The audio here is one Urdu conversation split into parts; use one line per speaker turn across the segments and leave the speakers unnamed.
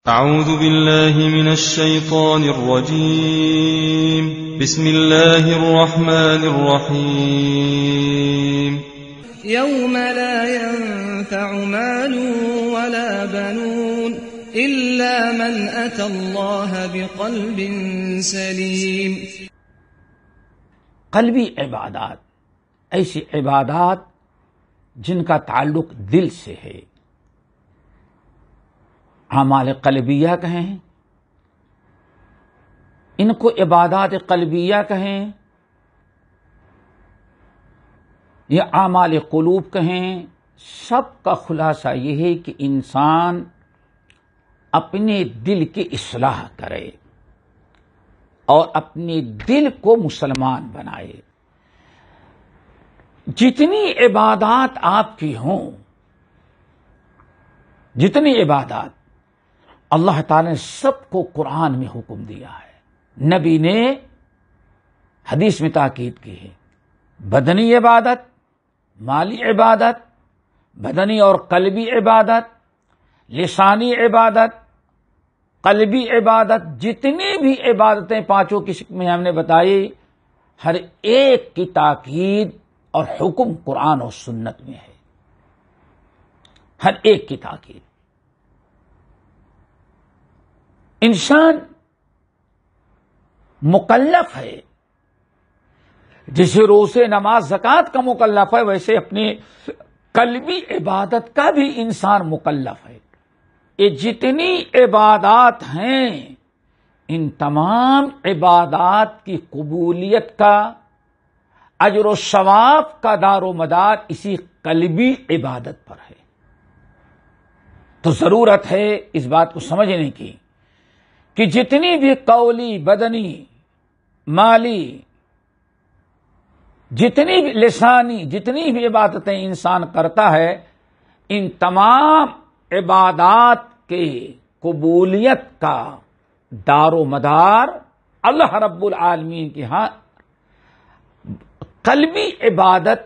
أعوذ بالله من الشيطان الرجيم. بسم الله الرحمن الرحيم.
يوم لا ينفع مال ولا بنون إلا من أتى الله بقلب سليم.
قلبی عبادات ایسی عبادات جن کا تعلق دل سے ہے، اعمال قلبیہ کہیں، ان کو عبادات قلبیہ کہیں یا اعمال قلوب کہیں، سب کا خلاصہ یہ ہے کہ انسان اپنے دل کی اصلاح کرے اور اپنے دل کو مسلمان بنائے. جتنی عبادات آپ کی ہوں، جتنی عبادات اللہ تعالی نے سب کو قرآن میں حکم دیا ہے، نبی نے حدیث میں تاکید کی ہے. بدنی عبادت، مالی عبادت، بدنی اور قلبی عبادت، لسانی عبادت، قلبی عبادت، جتنی بھی عبادتیں پانچوں قسم میں ہم نے بتائی، ہر ایک کی تاکید اور حکم قرآن اور سنت میں ہے. ہر ایک کی تاکید. انسان مکلف ہے، جسے روزے نماز زکوٰۃ کا مکلف ہے، ویسے اپنی قلبی عبادت کا بھی انسان مکلف ہے. یہ جتنی عبادات ہیں، ان تمام عبادات کی قبولیت کا، اجر و ثواب کا دار و مدار اسی قلبی عبادت پر ہے. تو ضرورت ہے اس بات کو سمجھنے کی کہ جتنی بھی قولی، بدنی، مالی، جتنی بھی لسانی، جتنی بھی عبادتیں انسان کرتا ہے، ان تمام عبادات کے قبولیت کا دار و مدار اللہ رب العالمین کے ہاں قلبی عبادت،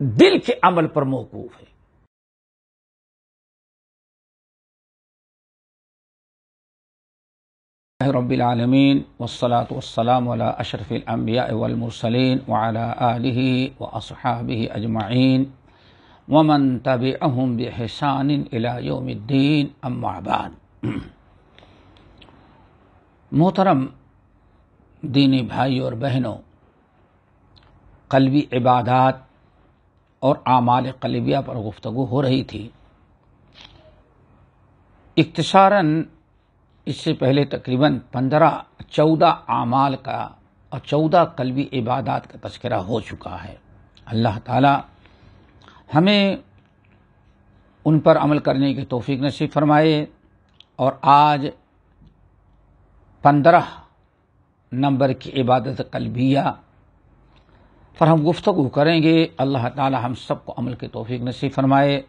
دل کے عمل پر موقوف ہے. رب العالمین والصلاة والسلام علی اشرف الانبیاء والمرسلین وعلی آلہ واصحابہ اجمعین ومن تبعهم بإحسان الی یوم الدین، اما بعد. محترم دینی بھائی اور بہنوں، قلبی عبادات اور اعمال قلبیہ پر گفتگو ہو رہی تھی. اختصاراً اس سے پہلے تقریباً 14 اعمال کا اور 14 قلبی عبادات کا تذکرہ ہو چکا ہے. اللہ تعالی ہمیں ان پر عمل کرنے کی توفیق نصیب فرمائے. اور آج 15 نمبر کی عبادت قلبیہ پر ہم گفتگو کریں گے. اللہ تعالی ہم سب کو عمل کی توفیق نصیب فرمائے.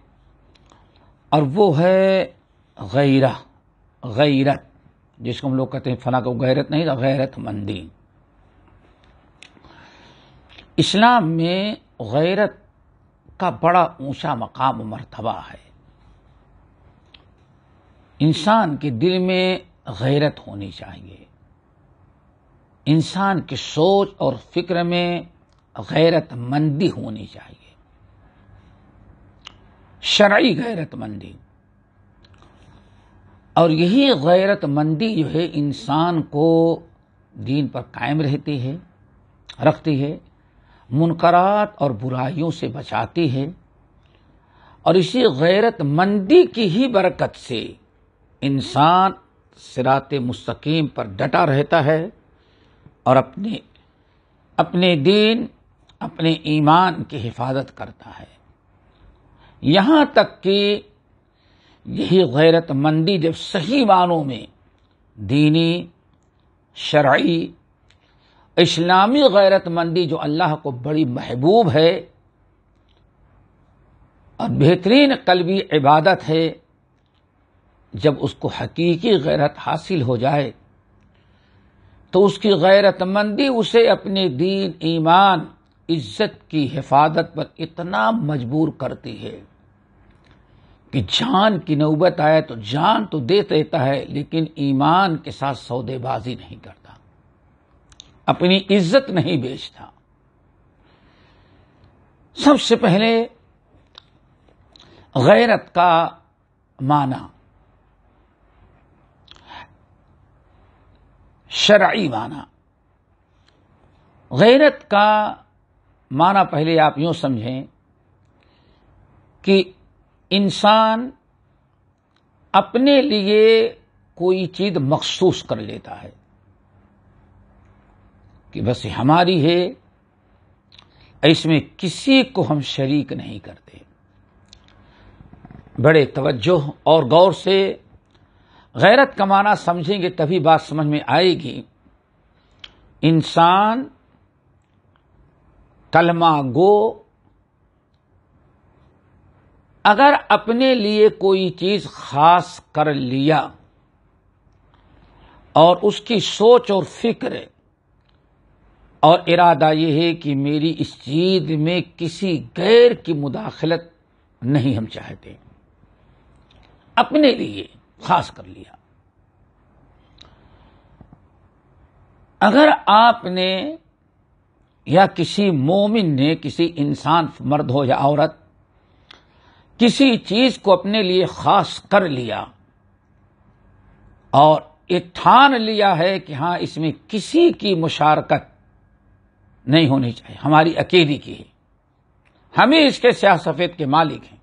اور وہ ہے غیرت، جس کو ہم لوگ کہتے ہیں فلاں کو غیرت نہیں، غیرت مندی. اسلام میں غیرت کا بڑا اونچا مقام و مرتبہ ہے. انسان کے دل میں غیرت ہونی چاہیے. انسان کی سوچ اور فکر میں غیرت مندی ہونی چاہیے، شرعی غیرت مندی. اور یہی غیرت مندی جو ہے انسان کو دین پر قائم رکھتی ہے، منکرات اور برائیوں سے بچاتی ہے. اور اسی غیرت مندی کی ہی برکت سے انسان صراط مستقیم پر ڈٹا رہتا ہے اور اپنے دین، اپنے ایمان کی حفاظت کرتا ہے. یہاں تک کہ یہی غیرت مندی جب صحیح معنوں میں دینی، شرعی، اسلامی غیرت مندی جو اللہ کو بڑی محبوب ہے اور بہترین قلبی عبادت ہے، جب اس کو حقیقی غیرت حاصل ہو جائے تو اس کی غیرت مندی اسے اپنے دین، ایمان، عزت کی حفاظت پر اتنا مجبور کرتی ہے کہ جان کی نوبت آئے تو جان تو دے دیتا ہے، لیکن ایمان کے ساتھ سودے بازی نہیں کرتا، اپنی عزت نہیں بیچتا۔ سب سے پہلے غیرت کا معنی، شرعی معنی۔ غیرت کا معنی پہلے آپ یوں سمجھیں کہ انسان اپنے لیے کوئی چیز مخصوص کر لیتا ہے کہ بس یہ ہماری ہے، اس میں کسی کو ہم شریک نہیں کرتے۔ بڑے توجہ اور غور سے غیرت کا معنی سمجھیں گے تبھی بات سمجھ میں آئے گی۔ انسان کلمہ گو اگر اپنے لیے کوئی چیز خاص کر لیا اور اس کی سوچ اور فکر اور ارادہ یہ ہے کہ میری اس چیز میں کسی غیر کی مداخلت نہیں ہم چاہتے، اپنے لیے خاص کر لیا۔ اگر آپ نے یا کسی مومن نے، کسی انسان مرد ہو یا عورت، کسی چیز کو اپنے لیے خاص کر لیا اور یہ ٹھان لیا ہے کہ ہاں اس میں کسی کی مشارکت نہیں ہونی چاہیے، ہماری اکیلی کی ہے، ہمیں اس کے سیاہ سفید کے مالک ہیں،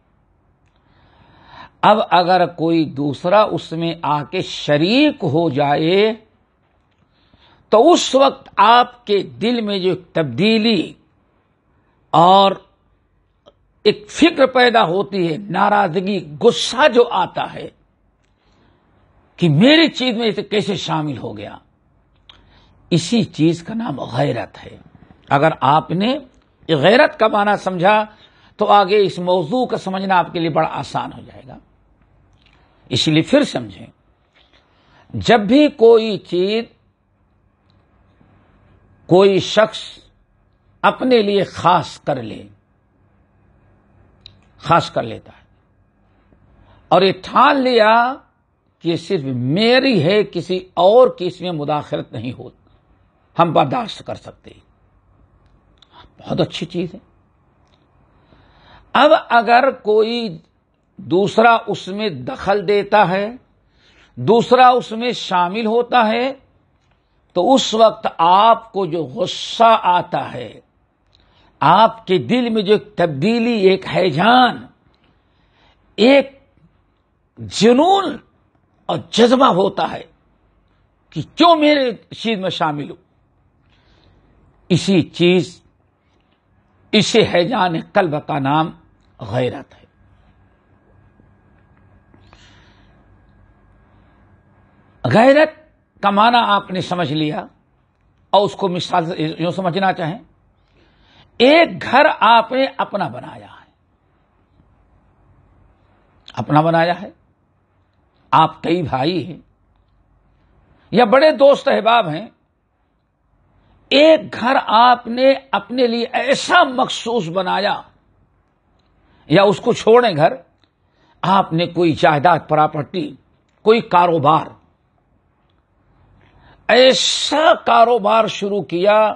اب اگر کوئی دوسرا اس میں آ کے شریک ہو جائے تو اس وقت آپ کے دل میں جو تبدیلی اور ایک فکر پیدا ہوتی ہے، ناراضگی، غصہ جو آتا ہے کہ میری چیز میں اسے کیسے شامل ہو گیا، اسی چیز کا نام غیرت ہے۔ اگر آپ نے غیرت کا معنی سمجھا تو آگے اس موضوع کا سمجھنا آپ کے لیے بڑا آسان ہو جائے گا۔ اس لیے پھر سمجھیں، جب بھی کوئی چیز، کوئی شخص اپنے لیے خاص کر لیتا ہے اور یہ ٹھان لیا کہ یہ صرف میری ہے، کسی اور کی اس میں مداخلت نہیں ہوتی، ہم برداشت کر سکتے، بہت اچھی چیز ہے۔ اب اگر کوئی دوسرا اس میں دخل دیتا ہے، دوسرا اس میں شامل ہوتا ہے، تو اس وقت آپ کو جو غصہ آتا ہے، آپ کے دل میں جو ایک تبدیلی، ایک ہیجان، ایک جنون اور جذبہ ہوتا ہے کہ کیوں میرے چیز میں شامل ہوں، اسی ہیجان قلب کا نام غیرت ہے۔ غیرت کا معنی آپ نے سمجھ لیا، اور اس کو مثال یوں سمجھنا چاہیں، ایک گھر آپ نے اپنا بنایا ہے، آپ کئی بھائی ہیں یا بڑے دوست احباب ہیں، ایک گھر آپ نے اپنے لیے ایسا مخصوص بنایا، یا اس کو چھوڑیں گھر، آپ نے کوئی جائیداد، پراپرٹی، کوئی کاروبار، ایسا کاروبار شروع کیا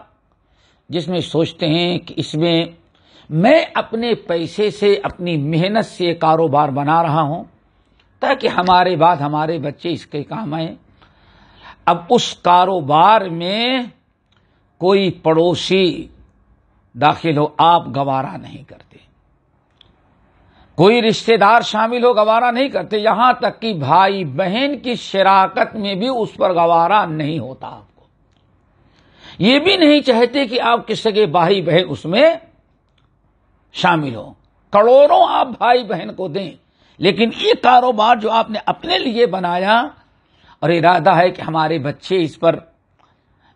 جس میں سوچتے ہیں کہ اس میں اپنے پیسے سے، اپنی محنت سے کاروبار بنا رہا ہوں تاکہ ہمارے بعد ہمارے بچے اس کے کام آئیں۔ اب اس کاروبار میں کوئی پڑوسی داخل ہو، آپ گوارا نہیں کرتے، کوئی رشتہ دار شامل ہو، گوارا نہیں کرتے، یہاں تک کہ بھائی بہن کی شراکت میں بھی اس پر گوارا نہیں ہوتا۔ آپ کو یہ بھی نہیں چاہتے کہ آپ کے سگے بھائی بہن اس میں شامل ہو، کروڑوں آپ بھائی بہن کو دیں، لیکن یہ کاروبار جو آپ نے اپنے لیے بنایا اور ارادہ ہے کہ ہمارے بچے اس پر،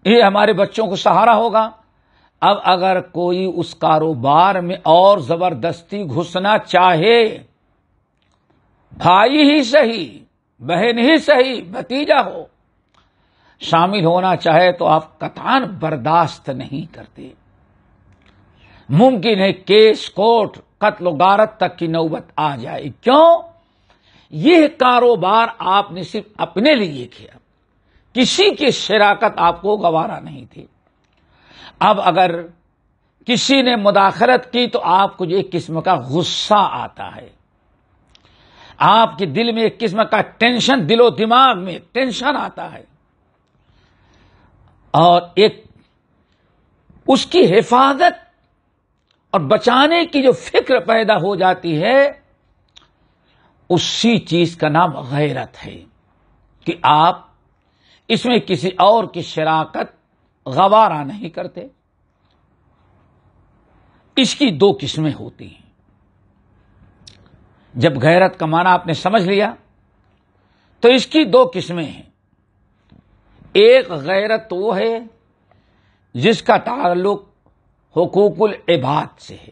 یہ ہمارے بچوں کو سہارا ہوگا، اب اگر کوئی اس کاروبار میں اور زبردستی گھسنا چاہے، بھائی ہی صحیح، بہن ہی صحیح، بھتیجا ہو، شامل ہونا چاہے تو آپ قطعاً برداشت نہیں کرتے۔ ممکن ہے کیس، کوٹ، قتل و غارت تک کی نوبت آ جائے۔ کیوں؟ یہ کاروبار آپ نے صرف اپنے لیے کیا، کسی کی شراکت آپ کو گوارا نہیں تھی۔ اب اگر کسی نے مداخلت کی تو آپ کو ایک قسم کا غصہ آتا ہے، آپ کے دل میں ایک قسم کا ٹینشن، دل و دماغ میں ٹینشن آتا ہے، اور ایک اس کی حفاظت اور بچانے کی جو فکر پیدا ہو جاتی ہے، اسی چیز کا نام غیرت ہے کہ آپ اس میں کسی اور کی شراکت گوارا نہیں کرتے۔ اس کی دو قسمیں ہوتی ہیں۔ جب غیرت کا معنی آپ نے سمجھ لیا تو اس کی دو قسمیں ہیں۔ ایک غیرت وہ ہے جس کا تعلق حقوق العباد سے ہے،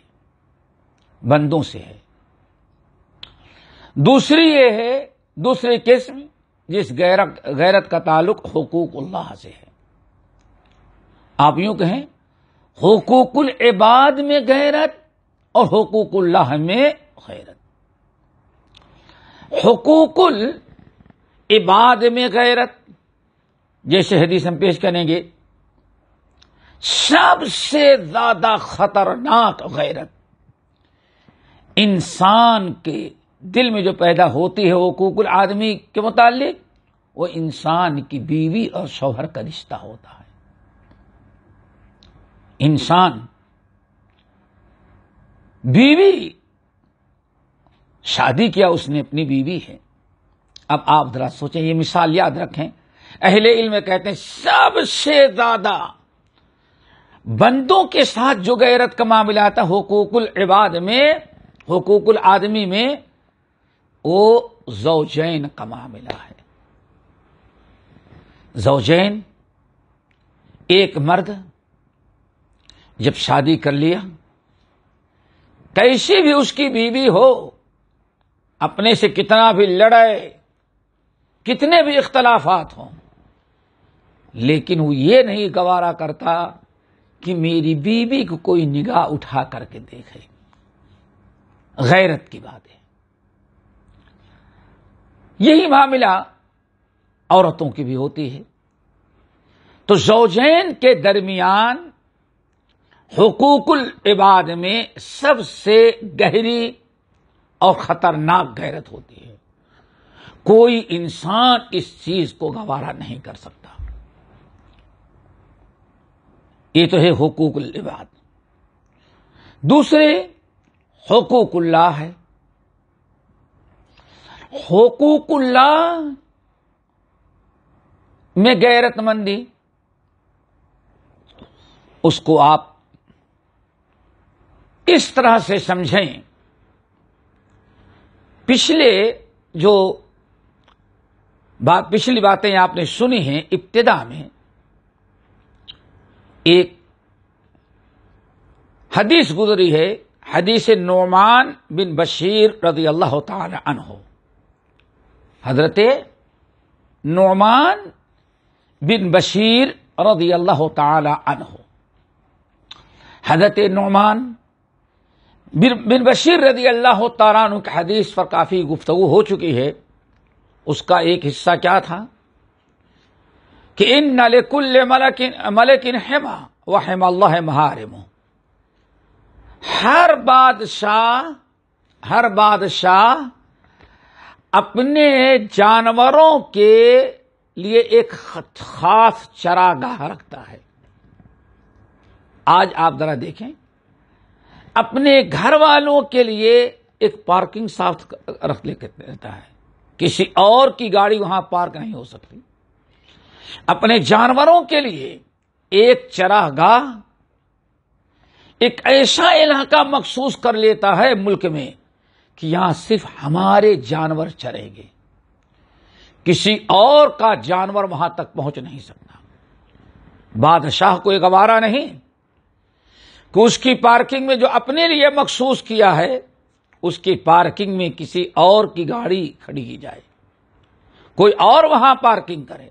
بندوں سے ہے۔ دوسری یہ ہے، دوسری قسم جس غیرت کا تعلق حقوق اللہ سے ہے۔ آپ یوں کہیں حقوق العباد میں غیرت اور حقوق اللہ میں غیرت۔ حقوق العباد میں غیرت، جیسے حدیث ہم پیش کریں گے، سب سے زیادہ خطرناک غیرت انسان کے دل میں جو پیدا ہوتی ہے حقوق العادمی کے متعلق، وہ انسان کی بیوی اور شوہر کا رشتہ ہوتا ہے۔ انسان بیوی شادی کیا، اس نے اپنی بیوی ہے۔ اب آپ ذرا سوچیں، یہ مثال یاد رکھیں، اہل علم کہتے ہیں سب سے زیادہ بندوں کے ساتھ جو غیرت کا معاملہ آتا ہے حقوق العباد میں، حقوق العادمی میں، وہ زوجین کا معاملہ ہے۔ زوجین، ایک مرد جب شادی کر لیا، کیسی بھی اس کی بیوی ہو، اپنے سے کتنا بھی لڑے، کتنے بھی اختلافات ہوں، لیکن وہ یہ نہیں گوارا کرتا کہ میری بیوی کو کوئی نگاہ اٹھا کر کے دیکھے۔ غیرت کی بات ہے۔ یہی معاملہ عورتوں کی بھی ہوتی ہے۔ تو زوجین کے درمیان حقوق العباد میں سب سے گہری اور خطرناک غیرت ہوتی ہے۔ کوئی انسان اس چیز کو گوارا نہیں کر سکتا۔ یہ تو ہے حقوق العباد۔ دوسرے حقوق اللہ ہے۔ حقوق اللہ میں غیرت مندی، اس کو آپ اس طرح سے سمجھیں، پچھلی باتیں آپ نے سنی ہیں، ابتدا میں ایک حدیث گزری ہے، حدیث نعمان بن بشیر رضی اللہ تعالی عنہ۔ حضرت نعمان بن بشیر رضی اللہ تعالی عنہ، حضرت نعمان بن بشیر رضی اللہ تعالیٰ عنہ کی حدیث پر کافی گفتگو ہو چکی ہے۔ اس کا ایک حصہ کیا تھا کہ ان لکل ملک حما وحم اللہ محارمہ۔ ہر بادشاہ اپنے جانوروں کے لیے ایک خاص چراگاہ رکھتا ہے۔ آج آپ ذرا دیکھیں، اپنے گھر والوں کے لیے ایک پارکنگ سافٹ رکھ لیتا ہے، کسی اور کی گاڑی وہاں پارک نہیں ہو سکتی۔ اپنے جانوروں کے لیے ایک چراگاہ، ایک ایسا علاقہ مخصوص کر لیتا ہے ملک میں کہ یہاں صرف ہمارے جانور چریں گے، کسی اور کا جانور وہاں تک پہنچ نہیں سکتا۔ بادشاہ کو یہ گوارا نہیں کہ اس کی پارکنگ میں جو اپنے لیے مخصوص کیا ہے، اس کی پارکنگ میں کسی اور کی گاڑی کھڑی کی جائے، کوئی اور وہاں پارکنگ کرے۔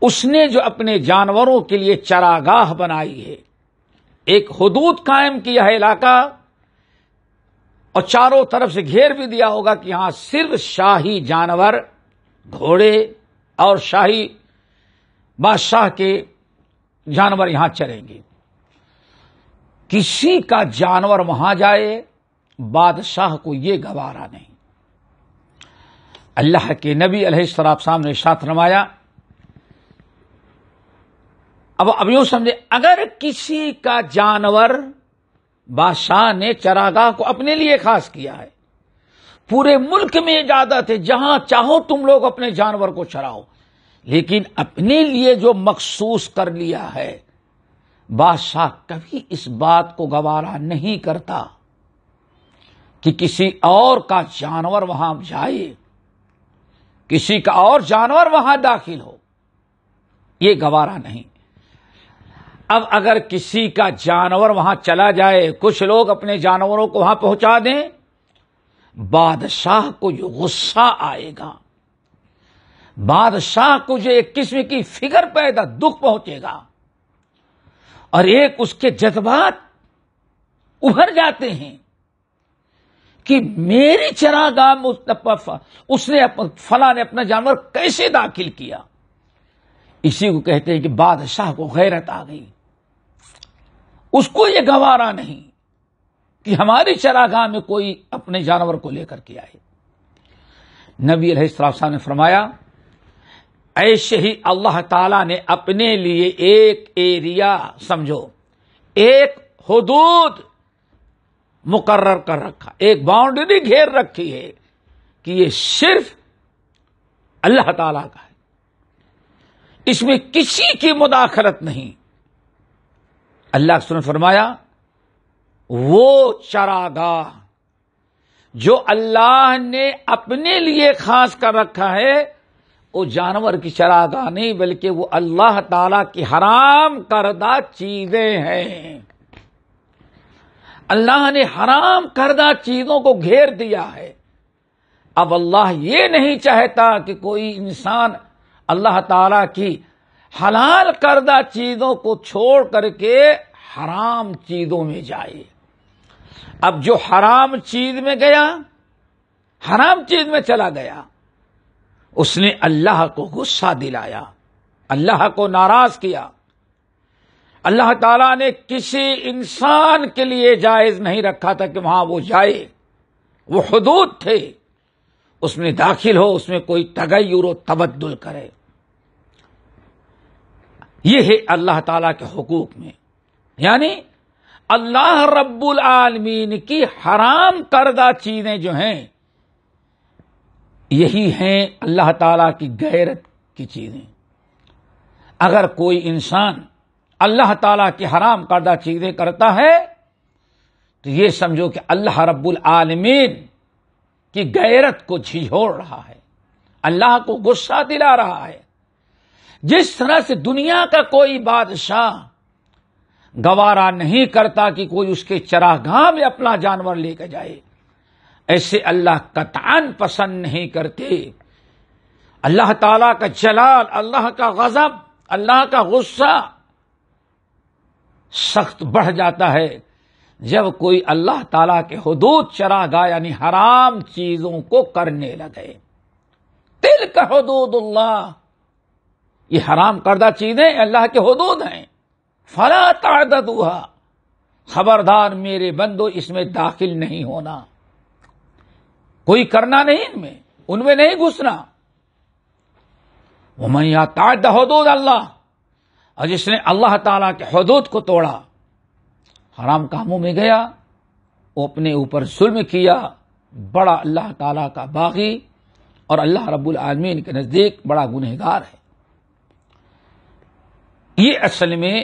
اس نے جو اپنے جانوروں کے لیے چراگاہ بنائی ہے، ایک حدود قائم کیا ہے علاقہ، اور چاروں طرف سے گھیر بھی دیا ہوگا کہ یہاں صرف شاہی جانور، گھوڑے اور شاہی بادشاہ کے جانور یہاں چریں گے. کسی کا جانور وہاں جائے بادشاہ کو یہ گوارا نہیں. اللہ کے نبی علیہ السلام نے ارشاد فرمایا، اب یوں سمجھے، اگر کسی کا جانور بادشاہ نے چراگاہ کو اپنے لیے خاص کیا ہے، پورے ملک میں اجازت ہے جہاں چاہو تم لوگ اپنے جانور کو چراؤ، لیکن اپنے لیے جو مخصوص کر لیا ہے، بادشاہ کبھی اس بات کو گوارا نہیں کرتا کہ کسی اور کا جانور وہاں جائے، کسی کا اور جانور وہاں داخل ہو، یہ گوارا نہیں. اب اگر کسی کا جانور وہاں چلا جائے، کچھ لوگ اپنے جانوروں کو وہاں پہنچا دیں، بادشاہ کو جو غصہ آئے گا، بادشاہ کو جو ایک قسم کی فکر پیدا، دکھ پہنچے گا، اور ایک اس کے جذبات ابھر جاتے ہیں کہ میری چراگاہ میں اس نے فلاں نے اپنا جانور کیسے داخل کیا. اسی کو کہتے ہیں کہ بادشاہ کو غیرت آ گئی. اس کو یہ گوارا نہیں کہ ہماری چراگاہ میں کوئی اپنے جانور کو لے کر کے آئے. نبی علیہ السلام نے فرمایا، ایسے ہی اللہ تعالی نے اپنے لیے ایک ایریا، سمجھو ایک حدود مقرر کر رکھا، ایک باؤنڈری گھیر رکھی ہے کہ یہ صرف اللہ تعالی کا ہے، اس میں کسی کی مداخلت نہیں. اللہ نے فرمایا، وہ چراگاہ جو اللہ نے اپنے لیے خاص کر رکھا ہے، وہ جانور کی چراگاہ نہیں بلکہ وہ اللہ تعالی کی حرام کردہ چیزیں ہیں. اللہ نے حرام کردہ چیزوں کو گھیر دیا ہے. اب اللہ یہ نہیں چاہتا کہ کوئی انسان اللہ تعالی کی حلال کردہ چیزوں کو چھوڑ کر کے حرام چیزوں میں جائے. اب جو حرام چیز میں گیا، حرام چیز میں چلا گیا، اس نے اللہ کو غصہ دلایا، اللہ کو ناراض کیا. اللہ تعالیٰ نے کسی انسان کے لیے جائز نہیں رکھا تھا کہ وہاں وہ جائے، وہ حدود تھے، اس میں داخل ہو، اس میں کوئی تغیر و تبدل کرے. یہ ہے اللہ تعالیٰ کے حقوق میں، یعنی اللہ رب العالمین کی حرام کردہ چیزیں جو ہیں، یہی ہیں اللہ تعالیٰ کی غیرت کی چیزیں. اگر کوئی انسان اللہ تعالیٰ کی حرام کردہ چیزیں کرتا ہے تو یہ سمجھو کہ اللہ رب العالمین کی غیرت کو جھنجھوڑ رہا ہے، اللہ کو غصہ دلا رہا ہے. جس طرح سے دنیا کا کوئی بادشاہ گوارا نہیں کرتا کہ کوئی اس کے چراگاہ میں اپنا جانور لے کے جائے، ایسے اللہ قطعاً پسند نہیں کرتے. اللہ تعالیٰ کا جلال، اللہ کا غضب، اللہ کا غصہ سخت بڑھ جاتا ہے جب کوئی اللہ تعالیٰ کے حدود چراگاہ یعنی حرام چیزوں کو کرنے لگے. تلک حدود اللہ، یہ حرام کردہ چیزیں اللہ کے حدود ہیں. فلا تعتدوها، خبردار میرے بندو اس میں داخل نہیں ہونا، کوئی کرنا نہیں، ان میں نہیں گھسنا. ومن یتعد حدود اللہ، اور جس نے اللہ تعالیٰ کے حدود کو توڑا، حرام کاموں میں گیا، وہ اپنے اوپر ظلم کیا، بڑا اللہ تعالیٰ کا باغی اور اللہ رب العالمین کے نزدیک بڑا گنہگار ہے. یہ اصل میں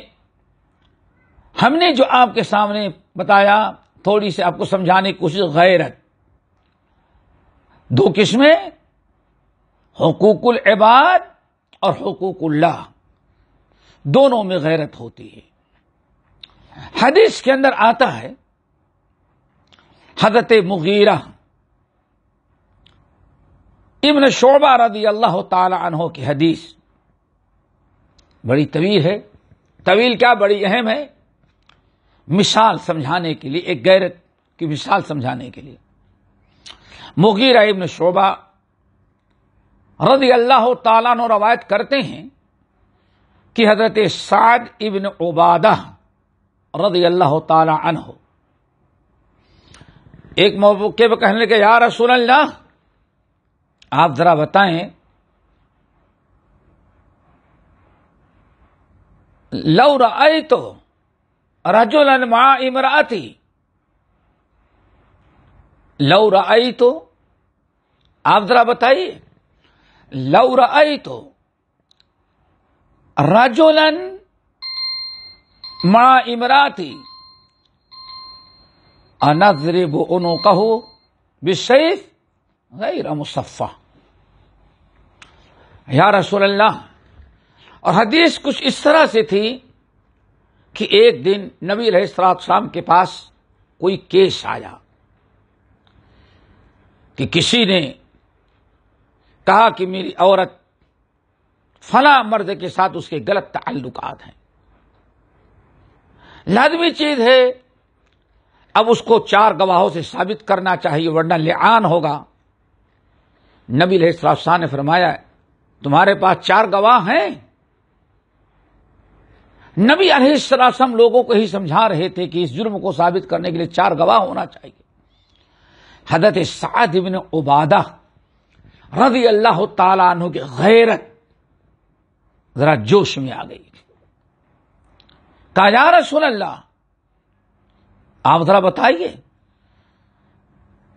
ہم نے جو آپ کے سامنے بتایا، تھوڑی سی آپ کو سمجھانے کی کوشش، غیرت دو قسمیں، حقوق العباد اور حقوق اللہ، دونوں میں غیرت ہوتی ہے. حدیث کے اندر آتا ہے، حضرت مغیرہ ابن شعبہ رضی اللہ تعالی عنہ کی حدیث بڑی طویل ہے. طویل کیا، بڑی اہم ہے، مثال سمجھانے کے لیے، ایک غیرت کی مثال سمجھانے کے لیے. مغیرہ ابن شعبہ رضی اللہ تعالیٰ عنہ روایت کرتے ہیں کہ حضرت سعد ابن عبادہ رضی اللہ تعالیٰ عنہ ایک موقع پہ کہنے لگے یا رسول اللہ آپ ذرا بتائیں لو رأیت رجلا مع امرأتی لو رأیت آپ ذرا بتائیے لو رأیت رجلا مع امرأتی انضرب عنقه بالسیف غیر مصفح. یا رسول اللہ. اور حدیث کچھ اس طرح سے تھی کہ ایک دن نبی علیہ الصلوۃ والسلام کے پاس کوئی کیس آیا کہ کسی نے کہا کہ میری عورت فلاں مرد کے ساتھ اس کے غلط تعلقات ہیں. لازمی چیز ہے اب اس کو 4 گواہوں سے ثابت کرنا چاہیے ورنہ لعان ہوگا. نبی علیہ الصلوۃ والسلام نے فرمایا تمہارے پاس 4 گواہ ہیں. نبی علیہ الصلوۃ والسلام لوگوں کو ہی سمجھا رہے تھے کہ اس جرم کو ثابت کرنے کے لیے 4 گواہ ہونا چاہیے. حضرت سعد بن عبادہ رضی اللہ تعالی عنہ کی غیرت ذرا جوش میں آ گئی. کہا یا رسول اللہ آپ ذرا بتائیے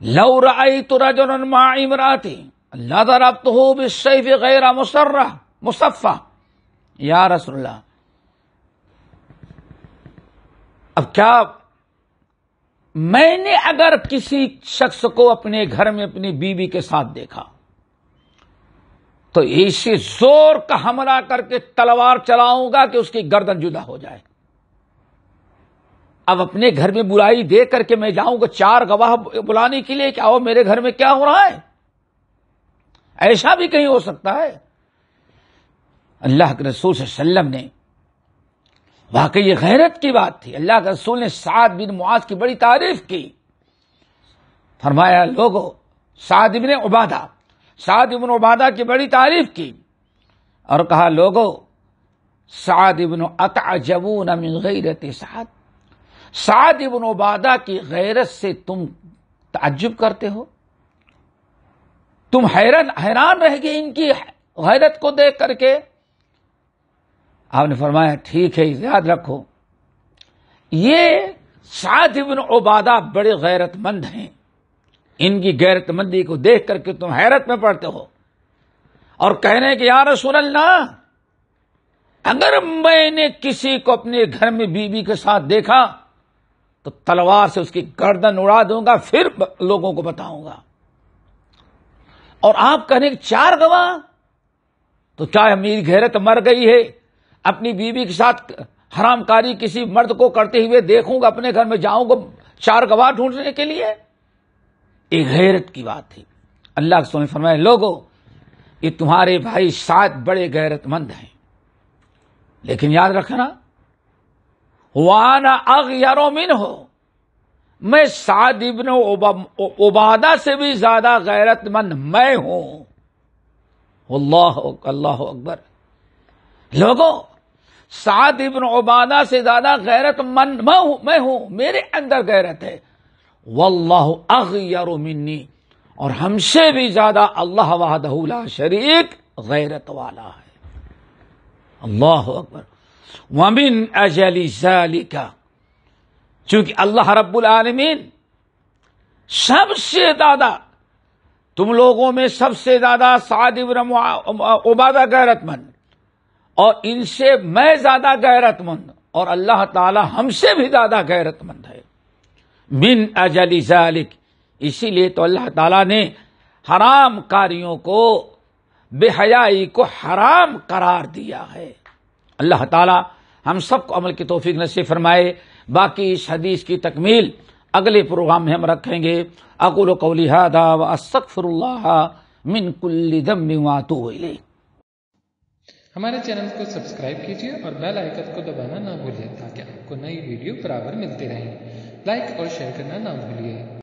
لو رأیت رجلا مع امرأتی لضربته بالسیف غیر مصفح. یا رسول اللہ اب کیا میں نے اگر کسی شخص کو اپنے گھر میں اپنی بیوی کے ساتھ دیکھا تو ایسے زور کا حملہ کر کے تلوار چلاؤں گا کہ اس کی گردن جدا ہو جائے. اب اپنے گھر میں برائی دیکھ کر کے میں جاؤں گا 4 گواہ بلانے کے لیے کہ آؤ میرے گھر میں کیا ہو رہا ہے. ایسا بھی کہیں ہو سکتا ہے. اللہ کے رسول صلی اللہ علیہ وسلم نے واقعی یہ غیرت کی بات تھی. اللہ کے رسول نے سعد بن معاذ کی بڑی تعریف کی. فرمایا لوگوں سعد بن عبادہ کی بڑی تعریف کی اور کہا لوگوں سعد بن اتعجبون من غیرت سعد بن عبادہ کی غیرت سے تم تعجب کرتے ہو. تم حیران رہ گئے ان کی غیرت کو دیکھ کر کے. آپ نے فرمایا ٹھیک ہے یاد رکھو یہ سعد بن عبادہ بڑے غیرت مند ہیں. ان کی غیرت مندی کو دیکھ کر کے تم حیرت میں پڑتے ہو اور کہہ رہے ہیں کہ یا رسول اللہ اگر میں نے کسی کو اپنے گھر میں بیوی کے ساتھ دیکھا تو تلوار سے اس کی گردن اڑا دوں گا پھر لوگوں کو بتاؤں گا. اور آپ کہنے کہ 4 گواہ تو کیا میری غیرت مر گئی ہے. اپنی بیوی کے ساتھ حرام کاری کسی مرد کو کرتے ہوئے دیکھوں گا اپنے گھر میں جاؤں گا 4 گواہ ڈھونڈنے کے لیے. ایک غیرت کی بات تھی. اللہ کے رسول نے فرمایا لوگوں یہ تمہارے بھائی سعد بڑے غیرت مند ہیں لیکن یاد رکھنا وانا اغیر منہ میں سعد بن عبادہ سے بھی زیادہ غیرت مند میں ہوں. اللہ اکبر. لوگوں سعد بن عبادہ سے زیادہ غیرت مند میں ہوں. میرے اندر غیرت ہے. واللہ اغیر منی اور ہم سے بھی زیادہ اللہ وحدہ لا شریک غیرت والا ہے. اللہ اکبر. ومن اجل ذالک چونکہ اللہ رب العالمین سب سے زیادہ تم لوگوں میں سب سے زیادہ سعد بن عبادہ غیرت مند اور ان سے میں زیادہ غیرت مند اور اللہ تعالی ہم سے بھی زیادہ غیرت مند ہے. من اجل ذالک اسی لیے تو اللہ تعالی نے حرام کاریوں کو بے حیائی کو حرام قرار دیا ہے. اللہ تعالی ہم سب کو عمل کی توفیق نصیب فرمائے. باقی اس حدیث کی تکمیل اگلے پروگرام میں ہم رکھیں گے. اقول قولی ھذا واستغفر اللہ من کل ذنب واتوب الیہ.
ہمارے چینل کو سبسکرائب کیجیے اور بیل آئیکن کو دبانا نہ بھولیں تاکہ آپ کو نئی ویڈیو برابر ملتی رہیں. لائک اور شیئر کرنا نہ بھولیے.